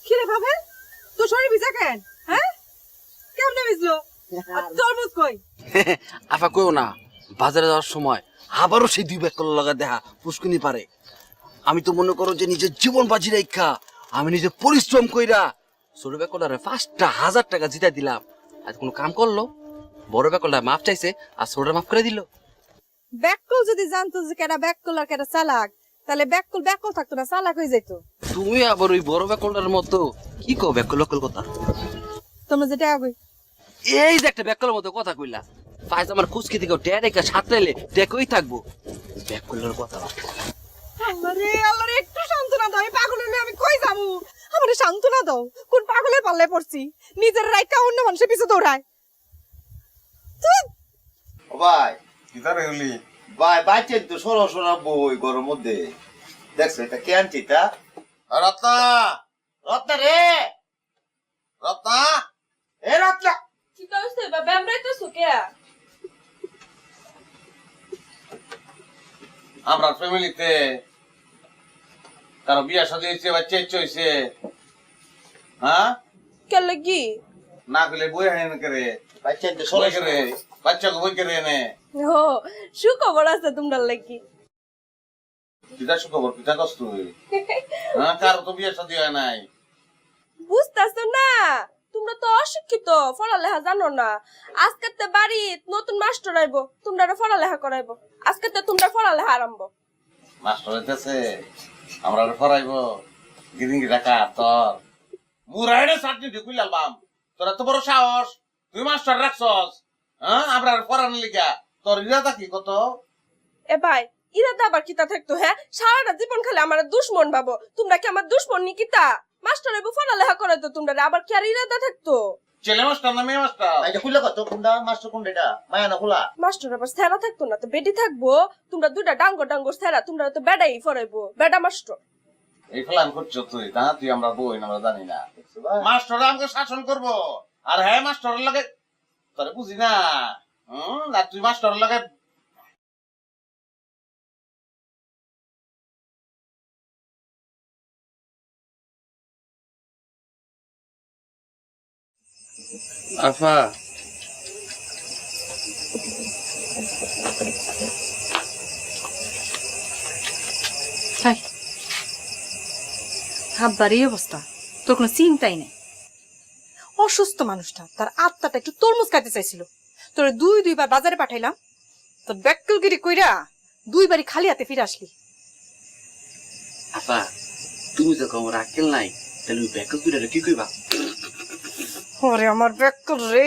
কি রে ভাবে তোর শরীর ভিজা কেন? হ্যাঁ, কেমনে ভিজলো? তরমুজ কই? আফা কইও না, বাজারে যাওয়ার সময় আবারও সেই 2 ব্যাগ কলা লাগা দেখা পুষ্কুনি পারে। আমি তো মনে করো যে নিজের জীবন বাজি রাখা আমি নিজে পরিশ্রম কইরা ছোট ব্যাগ কলারে 5,000 টাকা জিতা দিলাম। আজ কোনো কাম করলো? বড় ব্যাগ কলা মাফ চাইছে আর ছোটটা মাফ করে দিল। ব্যাককল যদি জানতো যে কেডা ব্যাককল আর কেডা চালাক, তাহলে ব্যাককল ব্যাককল থাকতো না, চালাক হয়ে যেত। তুমি আবার ওই বড় ব্যাগ কলার মতো কি কও ব্যাগ কল কথা? তোমরা যেটা আগে এই যে একটা ব্যাগ কলার মতো কথা কইলা, ফাইজ আমার খুশকি থেকে ডেরেকা সাতরাইলে দেখই থাকবো। ব্যাগ কলার কথা আল্লাহ রে একটু সান্ত্বনা দাও। আমি পাগল হলে আমি কই যাবো? আমারে সান্ত্বনা দাও। কোন পাগলের পাল্লায় পড়ছি? নিজের রাইকা অন্য মানুষের পিছে দৌড়ায়। ও ভাই কিতারে হলি ভাই বাইচে তো সরো সরা বই গরম মধ্যে দেখছো এটা কে আনছি তা রত্না রত্না রে রত্না এ রত্না কি কইছে বাবা আমরাই তো সুকিয়া আমরা ফ্যামিলিতে কারো বিয়া শাদী হয়েছে বাচ্চা ইচ্ছে হয়েছে হ্যাঁ কে লাগি না গেলে বই হানি করে বাইচে তো সরো বই করে বাচ্চাকে বই করে এনে ও সুখবর আছে তোমরা লাগি পিতা সুখবর পিতা কষ্ট হ্যাঁ কারো তো বিয়া শাদী হয় নাই বুঝতাছো না তোমরা তো অশিক্ষিত পড়ালেখা জানো না আজকে তো বাড়ি নতুন মাস্টার আইবো তোমরা পড়ালেখা করাইবো আজকে তো তোমরা পড়ালেখা আরম্ভ মাস্টার হইতেছে আমরা ফরাইব গিরিঙ্গি টাকা তোর মুরাইডে চাটনি ঢুকুই লালবাম তোরা তো বড় সাহস তুই মাস্টার রাখছস হ্যাঁ আমরা পড়ানো লিগা তোর ইরাদা কি কত এ ভাই ইরাদা আবার কিতা থাকতো হ্যাঁ সারাটা জীবন খালি আমার দুশ্মন ভাবো তোমরা কি আমার দুশ্মন নি কিতা মাস্টার আইবো পড়ালেখা করাইতো তোমরা আবার কি আর ইরাদা থাকতো ছেলে মাস্টার না মেয়ে মাস্টার আইটা খুলে কত কোনটা মাস্টার কোনটা এটা মায়া না খোলা মাস্টার আবার সেরা থাকতো না তো বেডি থাকবো তোমরা দুইটা ডাঙ্গর ডাঙ্গর সেরা তোমরা তো বেডাই ফরাইবো বেডা মাস্টার এই ফলান করছো তুই তা তুই আমরা বই না আমরা জানি না মাস্টার আমাকে শাসন করব আর হ্যাঁ মাস্টার লাগে তোরে বুঝি না আর তুই মাস্টার লাগে আফা হাববার এই অবস্থা, তোর কোনো চিন্তাই নেই। অসুস্থ মানুষটা, তার আত্মাটা একটু তরমুজ খাইতে চাইছিল। তোরে দুইবার বাজারে পাঠাইলাম, তোর ব্যাককলগিরি কইরা 2 বারই খালি হাতে ফিরে আসলি। আফা তুমি তো কম রাখেল নাই, তাহলে ওই ব্যাগ কল কি কইবা? ওরে আমার ব্যাককল রে।